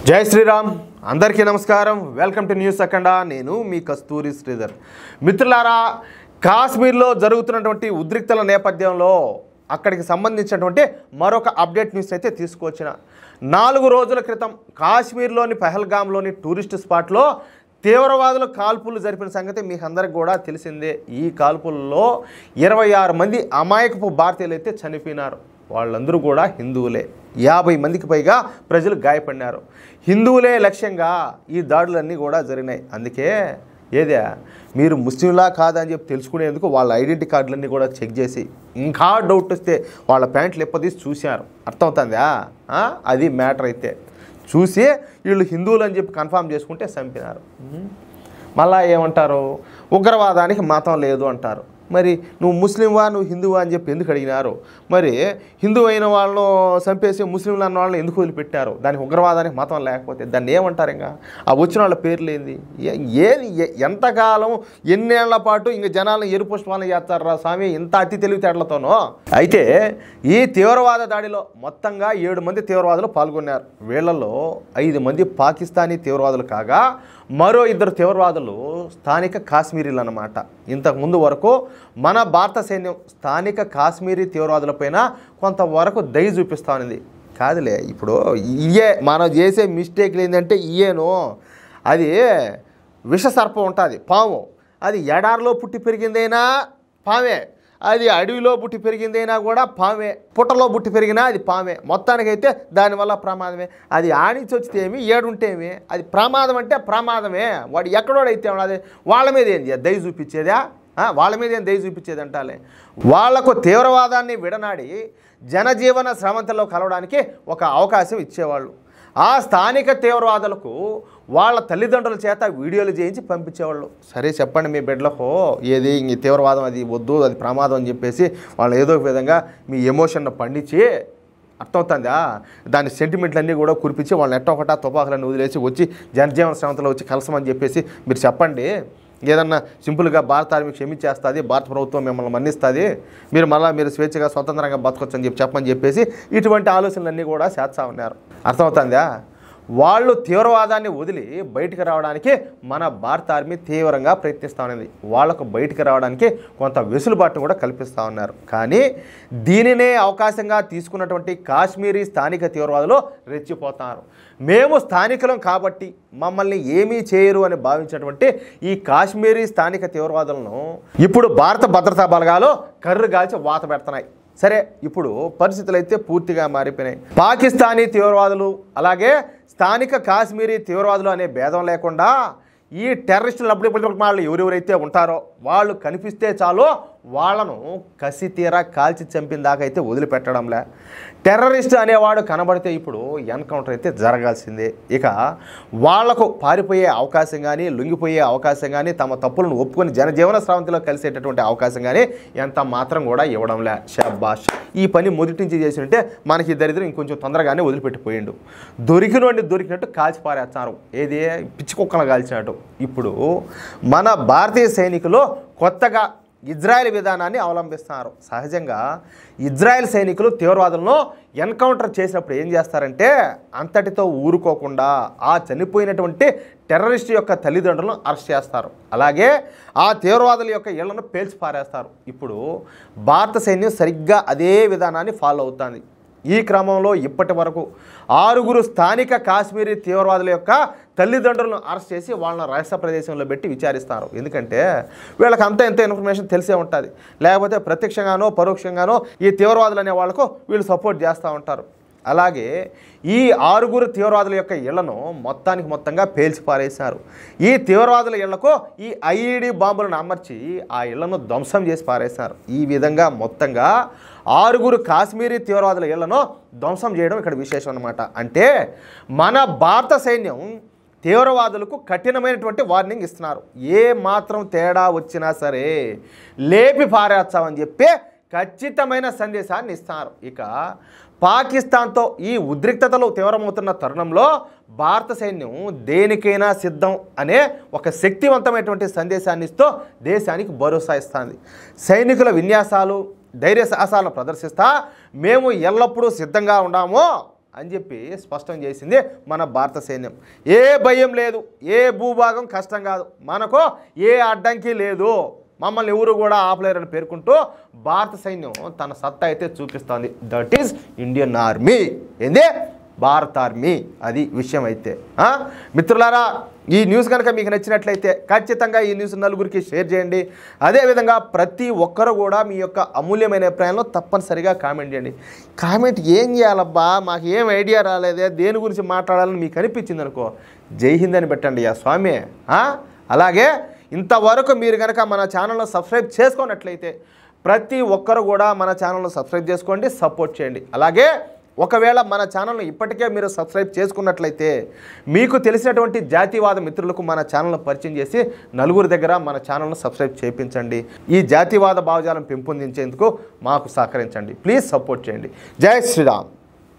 జై శ్రీరామ్ అందరికీ నమస్కారం వెల్కమ్ టు న్యూస్ అఖండ నేను మీ కస్తూరి శ్రీధర్ మిత్రులారా కాశ్మీర్లో జరుగుతున్నటువంటి ఉద్రిక్తల నేపథ్యంలో అక్కడికి సంబంధించినటువంటి మరొక అప్డేట్ న్యూస్ అయితే తీసుకొచ్చిన 4 రోజుల క్రితం కాశ్మీర్లోని పహల్గామ్లోని టూరిస్ట్ స్పాట్లో తీవ్రవాదులు కాల్పులు జరిపిన సంగతి మీకు అందరికి కూడా తెలిసిందే ఈ కాల్పుల్లో 26 మంది అమాయకపు భారతీయులు అయితే చనిపోయినారు వాళ్ళందరూ కూడా హిందువులే 50 మందికి పైగా ప్రజలు గాయపడినారు హిందువులే లక్ష్యంగా ఈ దాడులన్నీ కూడా జరిగినాయి అందుకే ఏదే మీరు ముస్లింలా కాదని చెప్పి తెలుసుకునేందుకు వాళ్ళ ఐడెంటిటీ కార్డులన్నీ కూడా చెక్ చేసి ఇంకా డౌట్ వస్తే వాళ్ళ ప్యాంట్లు ఎప్పదీసి చూశారు అర్థమవుతుందా అది మ్యాటర్ అయితే చూసి వీళ్ళు హిందువులు అని చెప్పి కన్ఫర్మ్ చేసుకుంటే చంపినారు మళ్ళా ఏమంటారు ఉగ్రవాదానికి మతం లేదు అంటారు మరి నువ్వు ముస్లింవా నువ్వు హిందువా అని చెప్పి ఎందుకు అడిగినారు మరి హిందూ అయిన వాళ్ళను చంపేసి ముస్లింలు అన్న వాళ్ళని ఎందుకు వదిలిపెట్టారు దానికి ఉగ్రవాదానికి మతం లేకపోతే దాన్ని ఏమంటారు ఇంకా ఆ వచ్చిన వాళ్ళ పేర్లు ఏంది ఏది ఎంతకాలం ఎన్నేళ్ల పాటు ఇంక జనాలను ఎరుపుష్పాలను చేస్తారా స్వామి ఇంత అతి తెలివితేటలతోనో అయితే ఈ తీవ్రవాద దాడిలో మొత్తంగా 7 మంది తీవ్రవాదులు పాల్గొన్నారు వీళ్లలో 5 మంది పాకిస్తానీ తీవ్రవాదులు కాగా మరో 2 తీవ్రవాదులు స్థానిక కాశ్మీరీలు అన్నమాట ఇంతకుముందు వరకు మన భారత సైన్యం స్థానిక కాశ్మీరీ తీవ్రవాదులపైన కొంతవరకు దయ చూపిస్తూ ఉంది కాదులే ఇప్పుడు ఇయే మనం చేసే మిస్టేక్లు ఏంటంటే ఇయేను అది విషసర్పం ఉంటుంది పాము అది ఎడారిలో పుట్టి పెరిగిందైనా పామే అది అడవిలో పుట్టి పెరిగిందైనా కూడా పామే పుట్టలో పుట్టి పెరిగినా అది పామే మొత్తానికైతే దానివల్ల ప్రమాదమే అది ఆడించి వచ్చితే ఏమి ఏడుంటేమి అది ప్రమాదం అంటే ప్రమాదమే వాడు ఎక్కడోడైతే అది వాళ్ళ మీద ఏంది దయ చూపించేదా వాళ్ళ మీద ఏం దయ చూపించేది అంటాలే వాళ్లకు తీవ్రవాదాన్ని విడనాడి జనజీవన స్రవంతిలో కలవడానికి ఒక అవకాశం ఇచ్చేవాళ్ళు ఆ స్థానిక తీవ్రవాదులకు వాళ్ళ తల్లిదండ్రుల చేత వీడియోలు చేయించి పంపించేవాళ్ళు సరే చెప్పండి మీ బిడ్డలకు ఏది ఇంక తీవ్రవాదం అది వద్దు అది ప్రమాదం అని చెప్పేసి వాళ్ళు ఏదో ఒక విధంగా మీ ఎమోషన్ను పండించి అర్థమవుతుందా దాని సెంటిమెంట్లన్నీ కూడా కురిపించి వాళ్ళని ఎట్టొకటా తుపాకులన్నీ వదిలేసి వచ్చి జనజీవన శ్రమంలో వచ్చి కలసమని చెప్పేసి మీరు చెప్పండి ఏదన్నా సింపుల్గా భారత ఆర్మీ క్షమించేస్తుంది భారత ప్రభుత్వం మిమ్మల్ని మన్నిస్తుంది మీరు స్వేచ్ఛగా స్వతంత్రంగా బతకొచ్చు అని చెప్పని చెప్పేసి ఇటువంటి ఆలోచనలన్నీ కూడా చేస్తా ఉన్నారు అర్థమవుతుందా వాళ్ళు తీవ్రవాదాన్ని వదిలి బయటికి రావడానికి మన భారత ఆర్మీ తీవ్రంగా ప్రయత్నిస్తూ ఉన్నది వాళ్లకు బయటికి రావడానికి కొంత వెసులుబాటును కూడా కల్పిస్తూ ఉన్నారు కానీ దీనినే అవకాశంగా తీసుకున్నటువంటి కాశ్మీరీ స్థానిక తీవ్రవాదులు రెచ్చిపోతున్నారు మేము స్థానికులం కాబట్టి మమ్మల్ని ఏమీ చేయరు అని భావించినటువంటి ఈ కాశ్మీరీ స్థానిక తీవ్రవాదులను ఇప్పుడు భారత భద్రతా బలగాలు కర్రుగాల్చి వాత పెడుతున్నాయి సరే ఇప్పుడు పరిస్థితులు అయితే పూర్తిగా మారిపోయినాయి పాకిస్తానీ తీవ్రవాదులు అలాగే స్థానిక కాశ్మీరీ తీవ్రవాదులు అనే భేదం లేకుండా ఈ టెర్రరిస్టులు వాళ్ళు ఎవరెవరైతే ఉంటారో వాళ్ళు కనిపిస్తే చాలు వాళ్ళను కసి తీరా కాల్చి చంపిన దాకా అయితే వదిలిపెట్టడంలే టెర్రరిస్ట్ అనేవాడు కనబడితే ఇప్పుడు ఎన్కౌంటర్ అయితే జరగాల్సిందే ఇక వాళ్లకు పారిపోయే అవకాశం కానీ లొంగిపోయే అవకాశం కానీ తమ తప్పులను ఒప్పుకొని జనజీవన స్రవంతిలో కలిసేటటువంటి అవకాశం కానీ ఎంత మాత్రం కూడా ఇవ్వడంలే షాబాష్ ఈ పని మొదటి నుంచి చేసినట్టే మనకి దరిద్రం ఇంకొంచెం తొందరగానే వదిలిపెట్టిపోయిండు దొరికినట్టు కాల్చి పారేస్తారు ఏదే పిచ్చి కుక్కలు కాల్చినట్టు ఇప్పుడు మన భారతీయ సైనికులు కొత్తగా ఇజ్రాయెల్ విధానాన్ని అవలంబిస్తున్నారు సహజంగా ఇజ్రాయెల్ సైనికులు తీవ్రవాదులను ఎన్కౌంటర్ చేసినప్పుడు ఏం చేస్తారంటే అంతటితో ఊరుకోకుండా ఆ చనిపోయినటువంటి టెర్రరిస్ట్ యొక్క తల్లిదండ్రులను అరెస్ట్ చేస్తారు అలాగే ఆ తీవ్రవాదుల యొక్క ఇళ్లను పేల్చి పారేస్తారు ఇప్పుడు భారత సైన్యం సరిగ్గా అదే విధానాన్ని ఫాలో అవుతుంది ఈ క్రమంలో ఇప్పటి వరకు 6 స్థానిక కాశ్మీరీ తీవ్రవాదుల యొక్క తల్లిదండ్రులను అరెస్ట్ చేసి వాళ్ళని రహస్య ప్రదేశంలో పెట్టి విచారిస్తారు ఎందుకంటే వీళ్ళకి ఎంత ఇన్ఫర్మేషన్ తెలిసే ఉంటుంది లేకపోతే ప్రత్యక్షంగానో పరోక్షంగానో ఈ తీవ్రవాదులు అనే వాళ్ళకు వీళ్ళు సపోర్ట్ చేస్తూ ఉంటారు అలాగే ఈ 6 తీవ్రవాదుల యొక్క ఇళ్లను మొత్తంగా పేల్చి పారేశారు ఈ తీవ్రవాదుల ఇళ్లకు ఈ ఐఈడి బాంబులను అమర్చి ఆ ఇళ్లను ధ్వంసం చేసి పారేశారు ఈ విధంగా మొత్తంగా 6 కాశ్మీరీ తీవ్రవాదుల ఇళ్లను ధ్వంసం చేయడం ఇక్కడ విశేషం అన్నమాట అంటే మన భారత సైన్యం తీవ్రవాదులకు కఠినమైనటువంటి వార్నింగ్ ఇస్తున్నారు ఏ మాత్రం తేడా వచ్చినా సరే లేపి పారేస్తామని చెప్పి ఖచ్చితమైన సందేశాన్ని ఇస్తారు ఇక పాకిస్తాన్తో ఈ ఉద్రిక్తతలు తీవ్రమవుతున్న తరుణంలో భారత సైన్యం దేనికైనా సిద్ధం అనే ఒక శక్తివంతమైనటువంటి సందేశాన్ని ఇస్తూ దేశానికి భరోసా ఇస్తుంది సైనికుల విన్యాసాలు ధైర్య సాహసాలను ప్రదర్శిస్తా మేము ఎల్లప్పుడూ సిద్ధంగా ఉన్నాము అని చెప్పి స్పష్టం చేసింది మన భారత సైన్యం. ఏ భయం లేదు, ఏ భూభాగం కష్టం కాదు, మనకు ఏ అడ్డంకి లేదు, మమ్మల్ని ఎవరు కూడా ఆపలేరని పేర్కొంటూ భారత సైన్యం తన సత్తా అయితే చూపిస్తుంది. That is Indian army. ఏంది? భారత ఆర్మీ. అది విషయం అయితే. మిత్రులారా, ఈ న్యూస్ కనుక మీకు నచ్చినట్లయితే ఖచ్చితంగా ఈ న్యూస్ నలుగురికి షేర్ చేయండి. అదేవిధంగా ప్రతి ఒక్కరు కూడా మీ యొక్క అమూల్యమైన అభిప్రాయంలో తప్పనిసరిగా కామెంట్ చేయండి. కామెంట్ ఏం చేయాలబ్బా, మాకు ఏం ఐడియా రాలేదే, దేని గురించి మాట్లాడాలని మీకు అనిపించింది అనుకో, జై హింద్ అని పెట్టండి ఆ స్వామి. అలాగే ఇంతవరకు మీరు కనుక మన ఛానల్ను సబ్స్క్రైబ్ చేసుకున్నట్లయితే ప్రతి ఒక్కరు కూడా మన ఛానల్ను సబ్స్క్రైబ్ చేసుకోండి, సపోర్ట్ చేయండి. అలాగే ఒకవేళ మన ఛానల్ను ఇప్పటికే మీరు సబ్స్క్రైబ్ చేసుకున్నట్లయితే మీకు తెలిసినటువంటి జాతీయవాద మిత్రులకు మన ఛానల్ను పరిచయం చేసి నలుగురి దగ్గర మన ఛానల్ను సబ్స్క్రైబ్ చేయించండి. ఈ జాతీయవాద భావజాలం పెంపొందించేందుకు మాకు సహకరించండి. ప్లీజ్ సపోర్ట్ చేయండి. జై శ్రీరామ్.